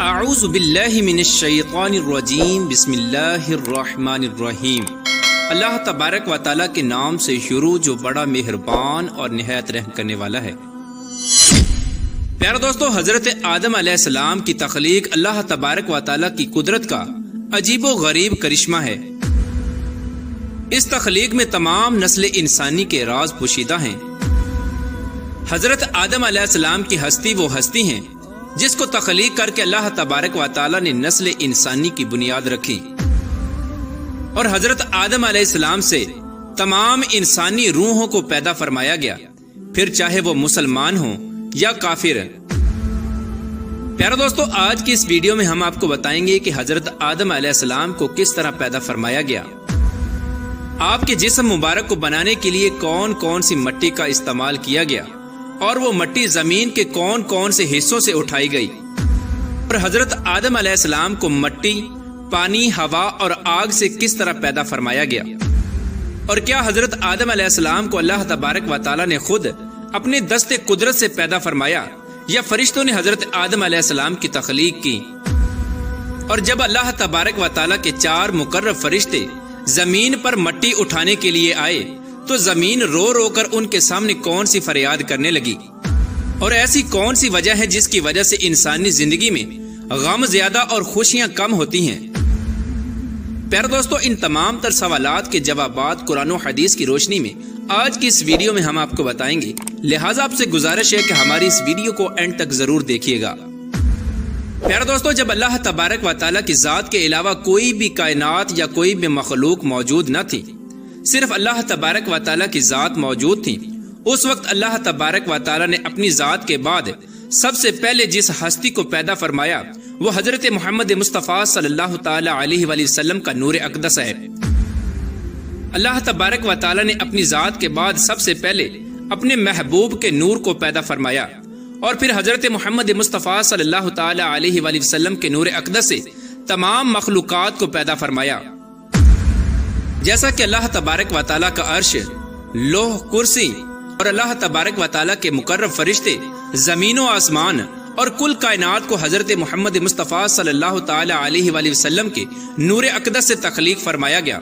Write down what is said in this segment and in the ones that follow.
اعوذ باللہ من الشیطان الرجیم بسم اللہ الرحمن الرحیم۔ اللہ تبارک و تعالیٰ کے نام سے شروع جو بڑا مہربان اور نہایت رحم کرنے والا ہے۔ پیارے دوستو، حضرت آدم علیہ السلام کی تخلیق اللہ تبارک و تعالیٰ کی قدرت کا عجیب و غریب کرشمہ ہے۔ اس تخلیق میں تمام نسل انسانی کے راز پوشیدہ ہیں۔ حضرت آدم علیہ السلام کی ہستی وہ ہستی ہیں جس کو تخلیق کر کے اللہ تبارک و تعالیٰ نے نسل انسانی کی بنیاد رکھی، اور حضرت آدم علیہ السلام سے تمام انسانی روحوں کو پیدا فرمایا گیا، پھر چاہے وہ مسلمان ہوں یا کافر۔ پیارے دوستو، آج کی اس ویڈیو میں ہم آپ کو بتائیں گے کہ حضرت آدم علیہ السلام کو کس طرح پیدا فرمایا گیا، آپ کے جسم مبارک کو بنانے کے لیے کون کون سی مٹی کا استعمال کیا گیا، اور وہ مٹی زمین کے کون کون سے حصوں سے اٹھائی گئی، اور حضرت آدم علیہ السلام کو مٹی، پانی، ہوا اور آگ سے کس طرح پیدا فرمایا گیا، اور کیا حضرت آدم علیہ السلام کو اللہ تبارک و تعالیٰ نے خود اپنے دست قدرت سے پیدا فرمایا یا فرشتوں نے حضرت آدم علیہ السلام کی تخلیق کی، اور جب اللہ تبارک و تعالیٰ کے 4 مقرب فرشتے زمین پر مٹی اٹھانے کے لیے آئے تو زمین رو رو کر ان کے سامنے کون سی فریاد کرنے لگی، اور ایسی کون سی وجہ ہے جس کی وجہ سے انسانی زندگی میں غم زیادہ اور خوشیاں کم ہوتی ہیں۔ پیارے دوستو، ان تمام تر سوالات کے جوابات قرآن و حدیث کی روشنی میں آج کی اس ویڈیو میں ہم آپ کو بتائیں گے، لہٰذا آپ سے گزارش ہے کہ ہماری اس ویڈیو کو اینڈ تک ضرور دیکھیے گا۔ پیارے دوستو، جب اللہ تبارک و تعالیٰ کی ذات کے علاوہ کوئی بھی کائنات یا کوئی بھی مخلوق موجود نہ تھی، صرف اللہ تبارک و تعالیٰ کی ذات موجود تھی، اس وقت اللہ تبارک و تعالیٰ نے اپنی ذات کے بعد سب سے پہلے جس ہستی کو پیدا فرمایا وہ حضرت محمد مصطفیٰ صلی اللہ تعالیٰ علیہ وآلہ وسلم کا نور اقدس ہے۔ اللہ تبارک و تعالیٰ نے اپنی ذات کے بعد سب سے پہلے اپنے محبوب کے نور کو پیدا فرمایا، اور پھر حضرت محمد مصطفیٰ صلی اللہ تعالیٰ علیہ وآلہ وسلم کے نور اقدس سے تمام مخلوقات کو پیدا فرمایا، جیسا کہ اللہ تبارک و تعالیٰ کا عرش، لوح، کرسی اور اللہ تبارک و تعالیٰ کے مقرب فرشتے، زمین و آسمان اور کل کائنات کو حضرت محمد مصطفیٰ صلی اللہ تعالیٰ علیہ وآلہ وسلم کے نور اقدس سے تخلیق فرمایا گیا۔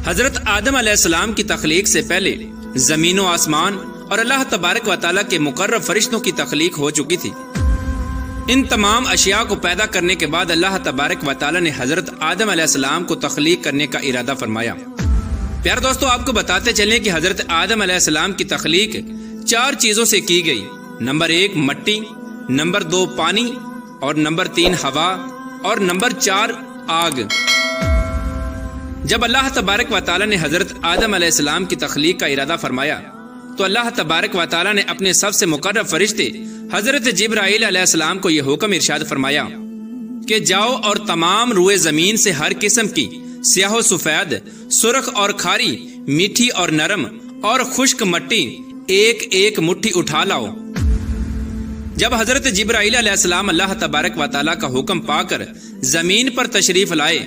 حضرت آدم علیہ السلام کی تخلیق سے پہلے زمین و آسمان اور اللہ تبارک و تعالیٰ کے مقرب فرشتوں کی تخلیق ہو چکی تھی۔ ان تمام اشیاء کو پیدا کرنے کے بعد اللہ تبارک و تعالیٰ نے حضرت آدم علیہ السلام کو تخلیق کرنے کا ارادہ فرمایا۔ پیارے دوستو، آپ کو بتاتے چلیں کہ حضرت آدم علیہ السلام کی تخلیق 4 چیزوں سے کی گئی۔ نمبر 1 مٹی، نمبر 2 پانی، اور نمبر 3 ہوا، اور نمبر 4 آگ۔ جب اللہ تبارک و تعالیٰ نے حضرت آدم علیہ السلام کی تخلیق کا ارادہ فرمایا تو اللہ تبارک و تعالیٰ نے اپنے سب سے مقرب فرشتے حضرت جبرائیل علیہ السلام کو یہ حکم ارشاد فرمایا کہ جاؤ اور تمام روئے زمین سے ہر قسم کی سیاہ و سفید، سرخ اور کھاری، میٹھی اور نرم اور خشک مٹی ایک ایک مٹھی اٹھا لاؤ۔ جب حضرت جبرائیل علیہ السلام اللہ تبارک و تعالیٰ کا حکم پا کر زمین پر تشریف لائے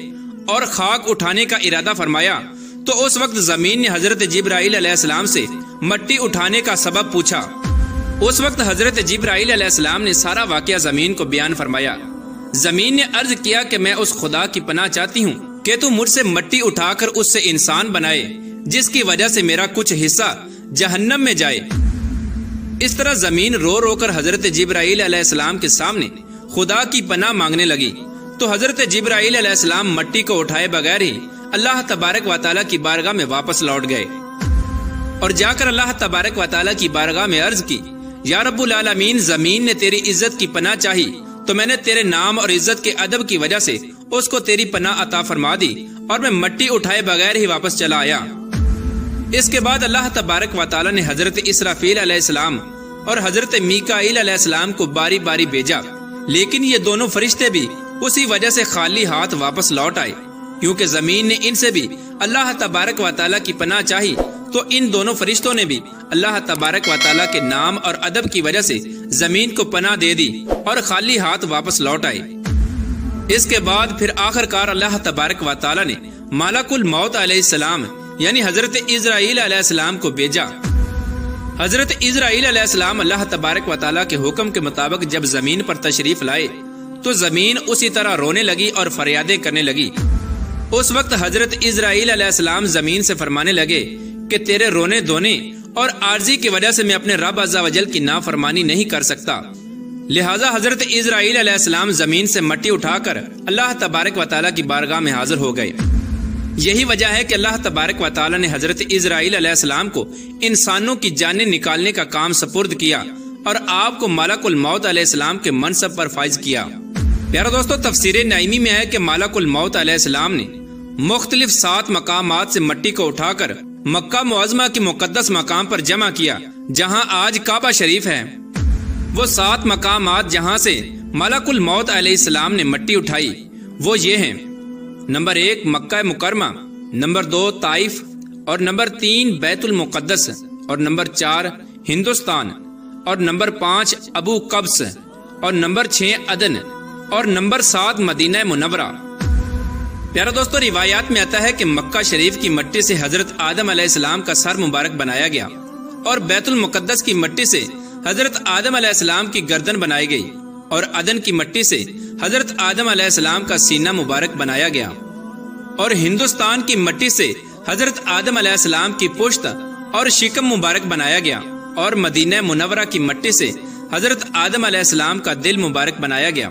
اور خاک اٹھانے کا ارادہ فرمایا تو اس وقت زمین نے حضرت جبرائیل علیہ السلام سے مٹی اٹھانے کا سبب پوچھا۔ اس وقت حضرت جبرائیل علیہ السلام نے سارا واقعہ زمین کو بیان فرمایا۔ زمین نے عرض کیا کہ میں اس خدا کی پناہ چاہتی ہوں کہ تو مجھ سے مٹی اٹھا کر اس سے انسان بنائے جس کی وجہ سے میرا کچھ حصہ جہنم میں جائے۔ اس طرح زمین رو رو کر حضرت جبرائیل علیہ السلام کے سامنے خدا کی پناہ مانگنے لگی، تو حضرت جبرائیل علیہ السلام مٹی کو اٹھائے بغیر ہی اللہ تبارک و تعالیٰ کی بارگاہ میں واپس لوٹ گئے، اور جا کر اللہ تبارک و تعالیٰ کی بارگاہ میں عرض کی، یا رب العالمین، زمین نے تیری عزت کی پناہ چاہی تو میں نے تیرے نام اور عزت کے ادب کی وجہ سے اس کو تیری پناہ عطا فرما دی، اور میں مٹی اٹھائے بغیر ہی واپس چلا آیا۔ اس کے بعد اللہ تبارک و تعالیٰ نے حضرت اسرافیل علیہ السلام اور حضرت میکائیل علیہ السلام کو باری باری بھیجا، لیکن یہ دونوں فرشتے بھی اسی وجہ سے خالی ہاتھ واپس لوٹ آئے، کیونکہ زمین نے ان سے بھی اللہ تبارک و تعالیٰ کی پناہ چاہی تو ان دونوں فرشتوں نے بھی اللہ تبارک و تعالیٰ کے نام اور ادب کی وجہ سے زمین کو پناہ دے دی اور خالی ہاتھ واپس لوٹ آئے۔ اس کے بعد پھر آخر کار اللہ تبارک و تعالیٰ نے ملک الموت علیہ السلام یعنی حضرت عزرائیل علیہ السلام کو بھیجا۔ حضرت عزرائیل علیہ السلام اللہ تبارک و تعالیٰ کے حکم کے مطابق جب زمین پر تشریف لائے تو زمین اسی طرح رونے لگی اور فریادیں کرنے لگی۔ اس وقت حضرت اسرائیل علیہ السلام زمین سے فرمانے لگے کہ تیرے رونے دھونے اور عاجزی کی وجہ سے میں اپنے رب عز و جل کی نافرمانی نہیں کر سکتا۔ لہٰذا حضرت اسرائیل علیہ السلام زمین سے مٹی اٹھا کر اللہ تبارک و تعالیٰ کی بارگاہ میں حاضر ہو گئے۔ یہی وجہ ہے کہ اللہ تبارک و تعالیٰ نے حضرت اسرائیل علیہ السلام کو انسانوں کی جانیں نکالنے کا کام سپرد کیا اور آپ کو ملک الموت علیہ السلام کے منصب پر فائز کیا۔ پیارا دوستو، تفسیر نعیمی میں ہے کہ ملک الموت علیہ السلام نے مختلف 7 مقامات سے مٹی کو اٹھا کر مکہ معظمہ کے مقدس مقام پر جمع کیا جہاں آج کعبہ شریف ہے۔ وہ 7 مقامات جہاں سے ملک الموت علیہ السلام نے مٹی اٹھائی وہ یہ ہیں: نمبر 1 مکہ مکرمہ، نمبر 2 طائف، اور نمبر 3 بیت المقدس، اور نمبر 4 ہندوستان، اور نمبر 5 ابو قبس، اور نمبر 6 عدن، اور نمبر 7 مدینہ منورہ۔ پیارا دوستو، روایات میں آتا ہے کہ مکہ شریف کی مٹی سے حضرت آدم علیہ السلام کا سر مبارک بنایا گیا اور بیت المقدس کی مٹی سے حضرت آدم علیہ السلام کی گردن بنائی گئی اور عدن کی مٹی سے حضرت آدم علیہ السلام کا سینہ مبارک بنایا گیا اور ہندوستان کی مٹی سے حضرت آدم علیہ السلام کی پشت اور شکم مبارک بنایا گیا اور مدینہ منورہ کی مٹی سے حضرت آدم علیہ السلام کا دل مبارک بنایا گیا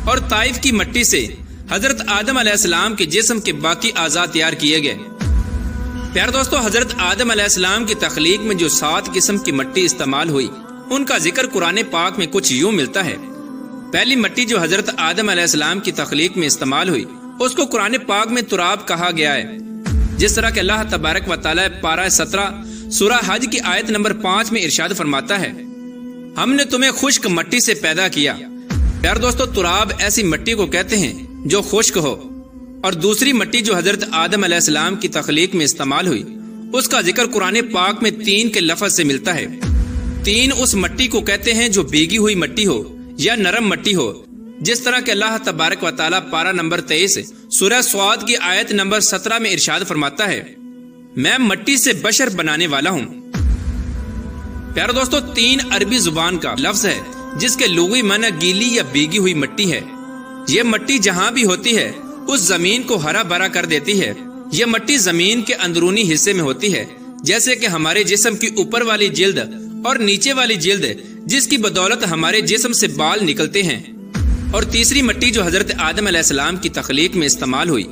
اور طائف کی مٹی سے حضرت آدم علیہ السلام کے جسم کے باقی اعضاء تیار کیے گئے۔ پیارے دوستو، حضرت آدم علیہ السلام کی تخلیق میں جو 7 قسم کی مٹی استعمال ہوئی ان کا ذکر قرآن پاک میں کچھ یوں ملتا ہے۔ پہلی مٹی جو حضرت آدم علیہ السلام کی تخلیق میں استعمال ہوئی اس کو قرآن پاک میں تراب کہا گیا ہے، جس طرح کہ اللہ تبارک و تعالیٰ پارہ 17 سورہ حج کی آیت نمبر 5 میں ارشاد فرماتا ہے: ہم نے تمہیں خشک مٹی سے پیدا کیا۔ پیارے دوستو، تراب ایسی مٹی کو کہتے ہیں جو خشک ہو، اور دوسری مٹی جو حضرت آدم علیہ السلام کی تخلیق میں استعمال ہوئی اس کا ذکر قرآن پاک میں 3 کے لفظ سے ملتا ہے۔ 3 اس مٹی کو کہتے ہیں جو بھیگی ہوئی مٹی ہو یا نرم مٹی ہو، جس طرح کہ اللہ تبارک و تعالیٰ پارہ نمبر 23 سورہ صاد کی آیت نمبر 17 میں ارشاد فرماتا ہے: میں مٹی سے بشر بنانے والا ہوں۔ پیارے دوستو، 3 عربی زبان کا لفظ ہے جس کے لغوی معنی گیلی یا بھیگی ہوئی مٹی ہے۔ یہ مٹی جہاں بھی ہوتی ہے اس زمین کو ہرا بھرا کر دیتی ہے۔ یہ مٹی زمین کے اندرونی حصے میں ہوتی ہے، جیسے کہ ہمارے جسم کی اوپر والی جلد اور نیچے والی جلد، جس کی بدولت ہمارے جسم سے بال نکلتے ہیں۔ اور تیسری مٹی جو حضرت آدم علیہ السلام کی تخلیق میں استعمال ہوئی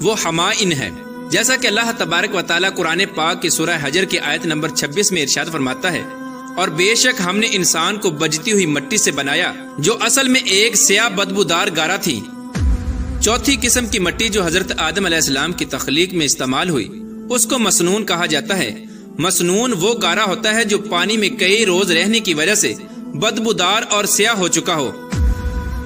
وہ حمائن ہے، جیسا کہ اللہ تبارک و تعالیٰ قرآن پاک کی سورہ حجر کی آیت نمبر 26 میں ارشاد فرماتا ہے: اور بے شک ہم نے انسان کو بجتی ہوئی مٹی سے بنایا جو اصل میں ایک سیاہ بدبودار گارا تھی۔ چوتھی قسم کی مٹی جو حضرت آدم علیہ السلام کی تخلیق میں استعمال ہوئی اس کو مسنون کہا جاتا ہے۔ مسنون وہ گارا ہوتا ہے جو پانی میں کئی روز رہنے کی وجہ سے بدبودار اور سیاہ ہو چکا ہو۔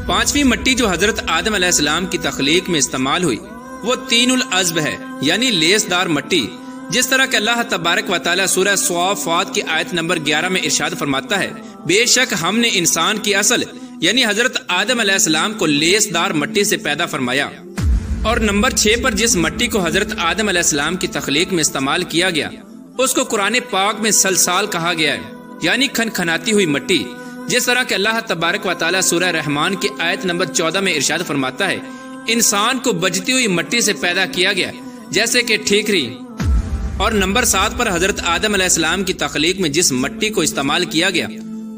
پانچویں مٹی جو حضرت آدم علیہ السلام کی تخلیق میں استعمال ہوئی وہ طین العذب ہے، یعنی لیس دار مٹی، جس طرح کہ اللہ تبارک و تعالیٰ سورہ صافات کی آیت نمبر 11 میں ارشاد فرماتا ہے: بے شک ہم نے انسان کی اصل یعنی حضرت آدم علیہ السلام کو لیس دار مٹی سے پیدا فرمایا۔ اور نمبر 6 پر جس مٹی کو حضرت آدم علیہ السلام کی تخلیق میں استعمال کیا گیا اس کو قرآن پاک میں سلسال کہا گیا ہے، یعنی کھنکھناتی ہوئی مٹی، جس طرح کہ اللہ تبارک و تعالیٰ سورہ رحمان کی آیت نمبر 14 میں ارشاد فرماتا ہے: انسان کو بجتی ہوئی مٹی سے پیدا کیا گیا جیسے کہ ٹھیکری۔ اور نمبر 7 پر حضرت آدم علیہ السلام کی تخلیق میں جس مٹی کو استعمال کیا گیا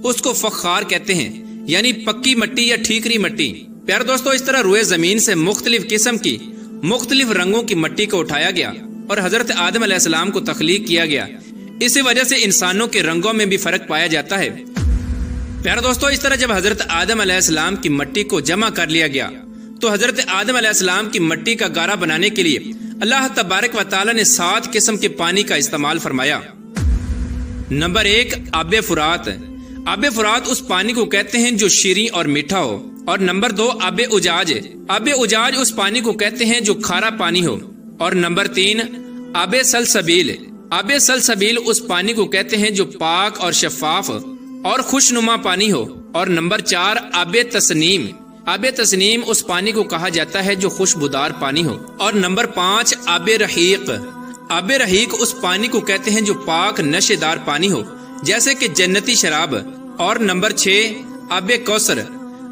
اس کو فخار کہتے ہیں، یعنی پکی مٹی یا ٹھیکری مٹی۔ پیارے دوستو، اس طرح روئے زمین سے مختلف قسم کی مختلف رنگوں کی مٹی کو اٹھایا گیا اور حضرت آدم علیہ السلام کو تخلیق کیا گیا۔ اسی وجہ سے انسانوں کے رنگوں میں بھی فرق پایا جاتا ہے۔ پیارے دوستو، اس طرح جب حضرت آدم علیہ السلام کی مٹی کو جمع کر لیا گیا تو حضرت آدم علیہ السلام کی مٹی کا گارا بنانے کے لیے اللہ تبارک و تعالیٰ نے 7 قسم کے پانی کا استعمال فرمایا۔ نمبر 1 آب فرات۔ آب فرات اس پانی کو کہتے ہیں جو شیریں اور میٹھا ہو۔ اور نمبر 2 آب اجاج۔ آب اجاج اس پانی کو کہتے ہیں جو کھارا پانی ہو۔ اور نمبر 3 آب سلسبیل۔ آب سلسبیل اس پانی کو کہتے ہیں جو پاک اور شفاف اور خوشنما پانی ہو۔ اور نمبر 4 آب تسنیم۔ آب تسنیم اس پانی کو کہا جاتا ہے جو خوشبودار پانی ہو۔ اور نمبر 5 آب رحیق۔ آب رحیق اس پانی کو کہتے ہیں جو پاک نشے دار پانی ہو، جیسے کہ جنتی شراب۔ اور نمبر 6 آب کوثر۔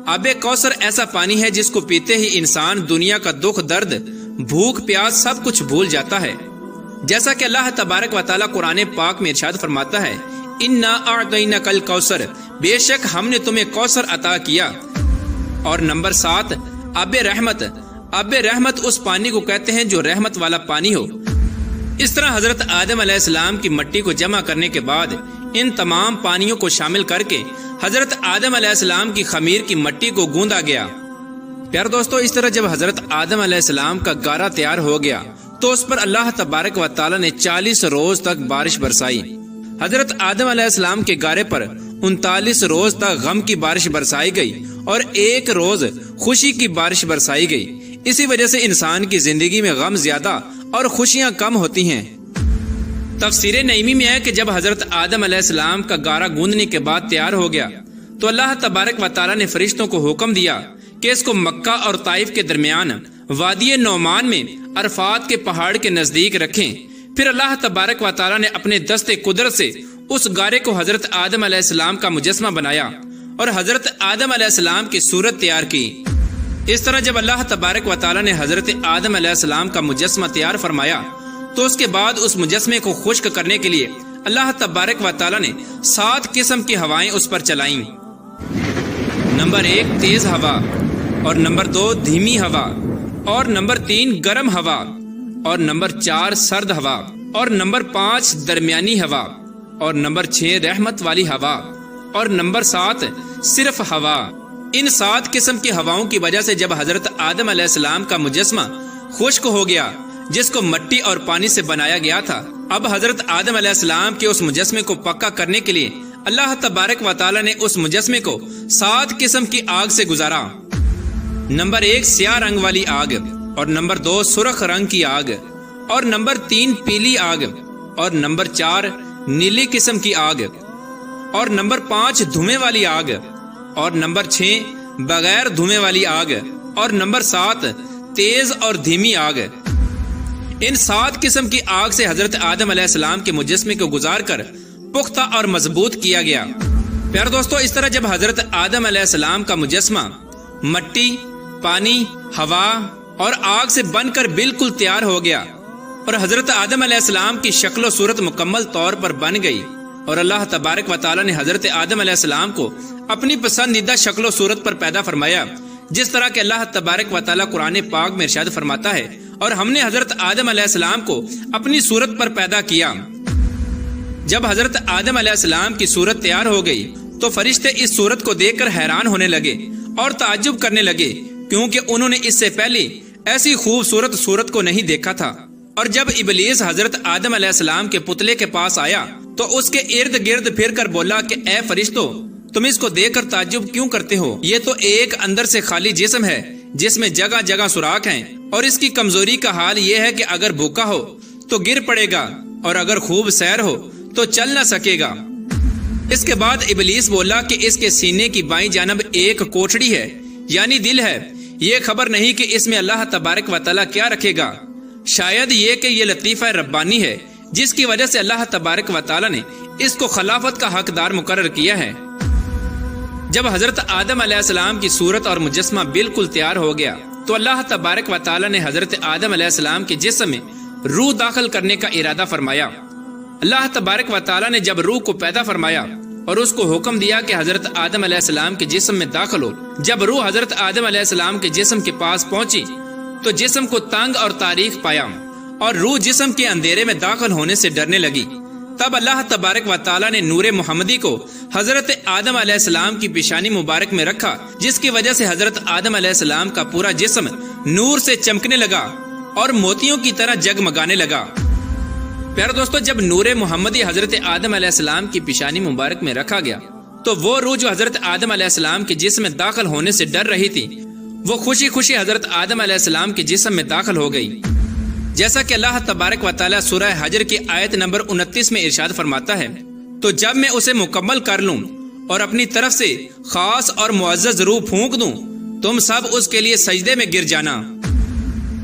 آب کوثر ایسا پانی ہے جس کو پیتے ہی انسان دنیا کا دکھ درد بھوک پیاس سب کچھ بھول جاتا ہے، جیسا کہ اللہ تبارک و تعالیٰ قرآن پاک میں ارشاد فرماتا ہے انا اعطیناک الکوثر، بے شک ہم نے تمہیں کوثر عطا کیا۔ اور نمبر 7 آب رحمت، آب رحمت اس پانی کو کہتے ہیں جو رحمت والا پانی ہو۔ اس طرح حضرت آدم علیہ السلام کی مٹی کو جمع کرنے کے بعد ان تمام پانیوں کو شامل کر کے حضرت آدم علیہ السلام کی خمیر کی مٹی کو گوندا گیا۔ پیارے دوستو، اس طرح جب حضرت آدم علیہ السلام کا گارا تیار ہو گیا تو اس پر اللہ تبارک و تعالیٰ نے 40 روز تک بارش برسائی۔ حضرت آدم علیہ السلام کے گارے پر 39 روز تک غم کی بارش برسائی گئی اور 1 روز خوشی کی بارش برسائی گئی۔ اسی وجہ سے انسان کی زندگی میں غم زیادہ اور خوشیاں کم ہوتی ہیں۔ تفسیر نعیمی میں ہے کہ جب حضرت آدم علیہ السلام کا گارا گوندنے کے بعد تیار ہو گیا تو اللہ تبارک و تعالیٰ نے فرشتوں کو حکم دیا کہ اس کو مکہ اور طائف کے درمیان وادی نعمان میں عرفات کے پہاڑ کے نزدیک رکھیں۔ پھر اللہ تبارک و تعالیٰ نے اپنے دست قدرت سے اس گارے کو حضرت آدم علیہ السلام کا مجسمہ بنایا اور حضرت آدم علیہ السلام کی صورت تیار کی۔ اس طرح جب اللہ تبارک و تعالیٰ نے حضرت آدم علیہ السلام کا مجسمہ تیار فرمایا تو اس کے بعد اس مجسمے کو خشک کرنے کے لیے اللہ تبارک و تعالیٰ نے 7 قسم کی ہوائیں اس پر چلائیں۔ نمبر 1 تیز ہوا، اور نمبر 2 دھیمی ہوا، اور نمبر 3 گرم ہوا، اور نمبر 4 سرد ہوا، اور نمبر 5 درمیانی ہوا، اور نمبر 6 رحمت والی ہوا، اور نمبر 7 صرف ہوا۔ ان 7 قسم کی ہواؤں کی وجہ سے جب حضرت آدم علیہ السلام کا مجسمہ خشک ہو گیا جس کو مٹی اور پانی سے بنایا گیا تھا، اب حضرت آدم علیہ السلام کے اس مجسمے کو پکا کرنے کے لیے اللہ تبارک و تعالیٰ نے اس مجسمے کو 7 قسم کی آگ سے گزارا۔ نمبر 1 سیاہ رنگ والی آگ، اور نمبر 2 سرخ رنگ کی آگ، اور نمبر 3 پیلی آگ، اور نمبر 4 نیلی قسم کی آگ، اور نمبر 5 دھویں والی آگ، اور نمبر 6 بغیر دھویں والی آگ، اور نمبر 7 تیز اور دھیمی آگ۔ ان 7 قسم کی آگ سے حضرت آدم علیہ السلام کے مجسمے کو گزار کر پختہ اور مضبوط کیا گیا۔ پیارے دوستو، اس طرح جب حضرت آدم علیہ السلام کا مجسمہ مٹی، پانی، ہوا اور آگ سے بن کر بالکل تیار ہو گیا اور حضرت آدم علیہ السلام کی شکل و صورت مکمل طور پر بن گئی، اور اللہ تبارک و تعالیٰ نے حضرت آدم علیہ السلام کو اپنی پسندیدہ شکل و صورت پر پیدا فرمایا، جس طرح کہ اللہ تبارک و تعالیٰ قرآن پاک میں ارشاد فرماتا ہے اور ہم نے حضرت آدم علیہ السلام کو اپنی صورت پر پیدا کیا۔ جب حضرت آدم علیہ السلام کی صورت تیار ہو گئی تو فرشتے اس صورت کو دیکھ کر حیران ہونے لگے اور تعجب کرنے لگے، کیونکہ انہوں نے اس سے پہلے ایسی خوبصورت صورت کو نہیں دیکھا تھا۔ اور جب ابلیس حضرت آدم علیہ السلام کے پتلے کے پاس آیا تو اس کے ارد گرد پھر کر بولا کہ اے فرشتو، تم اس کو دیکھ کر تعجب کیوں کرتے ہو؟ یہ تو ایک اندر سے خالی جسم ہے جس میں جگہ جگہ سوراخ ہیں، اور اس کی کمزوری کا حال یہ ہے کہ اگر بھوکا ہو تو گر پڑے گا اور اگر خوب سیر ہو تو چل نہ سکے گا۔ اس کے بعد ابلیس بولا کہ اس کے سینے کی بائیں جانب ایک کوٹھڑی ہے، یعنی دل ہے، یہ خبر نہیں کہ اس میں اللہ تبارک و تعالیٰ کیا رکھے گا، شاید یہ کہ یہ لطیفہ ربانی ہے جس کی وجہ سے اللہ تبارک و تعالیٰ نے اس کو خلافت کا حقدار مقرر کیا ہے۔ جب حضرت آدم علیہ السلام کی صورت اور مجسمہ بالکل تیار ہو گیا تو اللہ تبارک و تعالیٰ نے حضرت آدم علیہ السلام کے جسم میں روح داخل کرنے کا ارادہ فرمایا۔ اللہ تبارک و تعالیٰ نے جب روح کو پیدا فرمایا اور اس کو حکم دیا کہ حضرت آدم علیہ السلام کے جسم میں داخل ہو، جب روح حضرت آدم علیہ السلام کے جسم کے پاس پہنچی تو جسم کو تنگ اور تاریک پایا اور روح جسم کے اندھیرے میں داخل ہونے سے ڈرنے لگی۔ تب اللہ تبارک و تعالیٰ نے نور محمدی کو حضرت آدم علیہ السلام کی پیشانی مبارک میں رکھا، جس کی وجہ سے حضرت آدم علیہ السلام کا پورا جسم نور سے چمکنے لگا اور موتیوں کی طرح جگمگانے لگا۔ پیارے دوستو، جب نور محمدی حضرت آدم علیہ السلام کی پیشانی مبارک میں رکھا گیا تو وہ روح جو حضرت آدم علیہ السلام کے جسم میں داخل ہونے سے ڈر رہی تھی، وہ خوشی خوشی حضرت آدم علیہ السلام کے جسم میں داخل ہو گئی، جیسا کہ اللہ تبارک و تعالیٰ سورہ حجر کی آیت نمبر 29 میں ارشاد فرماتا ہے، تو جب میں اسے مکمل کر لوں اور اپنی طرف سے خاص اور معزز روح پھونک دوں، تم سب اس کے لیے سجدے میں گر جانا۔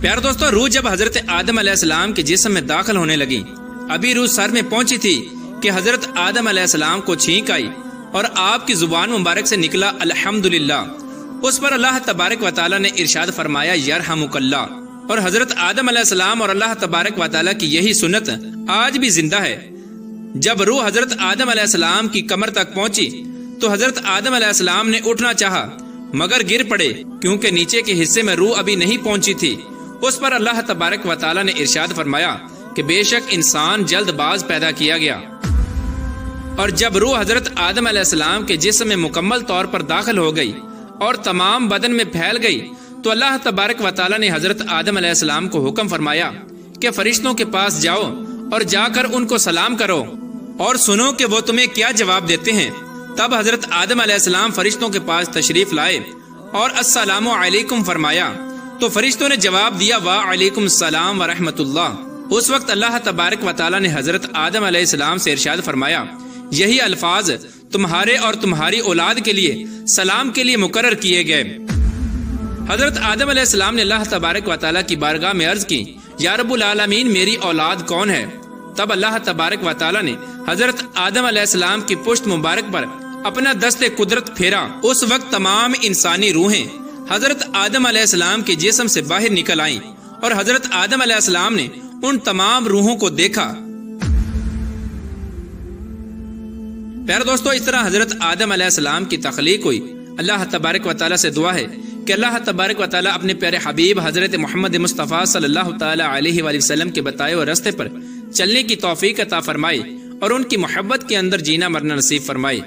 پیارے دوستو، روح جب حضرت آدم علیہ السلام کے جسم میں داخل ہونے لگی، ابھی روح سر میں پہنچی تھی کہ حضرت آدم علیہ السلام کو چھینک آئی اور آپ کی زبان مبارک سے نکلا الحمدللہ، اس پر اللہ تبارک و تعالیٰ نے ارشاد فرمایا یرحمک اللہ۔ اور حضرت آدم علیہ السلام اور اللہ تبارک و تعالیٰ کی یہی سنت آج بھی زندہ ہے۔ جب روح حضرت آدم علیہ السلام کی کمر تک پہنچی تو حضرت آدم علیہ السلام نے اٹھنا چاہا مگر گر پڑے، کیونکہ نیچے کے حصے میں روح ابھی نہیں پہنچی تھی۔ اس پر اللہ تبارک و تعالیٰ نے ارشاد فرمایا کہ بے شک انسان جلد باز پیدا کیا گیا۔ اور جب روح حضرت آدم علیہ السلام کے جسم میں مکمل طور پر داخل ہو گئی اور تمام بدن میں پھیل گئی تو اللہ تبارک و تعالیٰ نے حضرت آدم علیہ السلام کو حکم فرمایا کہ فرشتوں کے پاس جاؤ اور جا کر ان کو سلام کرو اور سنو کہ وہ تمہیں کیا جواب دیتے ہیں۔ تب حضرت آدم علیہ السلام فرشتوں کے پاس تشریف لائے اور السلام علیکم فرمایا تو فرشتوں نے جواب دیا وعلیکم السلام ورحمۃ اللہ۔ اس وقت اللہ تبارک و تعالیٰ نے حضرت آدم علیہ السلام سے ارشاد فرمایا یہی الفاظ تمہارے اور تمہاری اولاد کے لیے سلام کے لیے مقرر کیے گئے۔ حضرت آدم علیہ السلام نے اللہ تبارک و تعالیٰ کی بارگاہ میں عرض کی یا رب العالمین میری اولاد کون ہے؟ تب اللہ تبارک و تعالیٰ نے حضرت آدم علیہ السلام کی پشت مبارک پر اپنا دست قدرت پھیرا۔ اس وقت تمام انسانی روحیں حضرت آدم علیہ السلام کے جسم سے باہر نکل آئیں اور حضرت آدم علیہ السلام نے ان تمام روحوں کو دیکھا۔ پیارے دوستو، اس طرح حضرت آدم علیہ السلام کی تخلیق ہوئی۔ اللہ تبارک و تعالیٰ سے دعا ہے کہ اللہ تبارک و تعالیٰ اپنے پیارے حبیب حضرت محمد مصطفیٰ صلی اللہ تعالیٰ علیہ وآلہ وسلم کے بتائے ہوئے راستے پر چلنے کی توفیق عطا فرمائے اور ان کی محبت کے اندر جینا مرنا نصیب فرمائے۔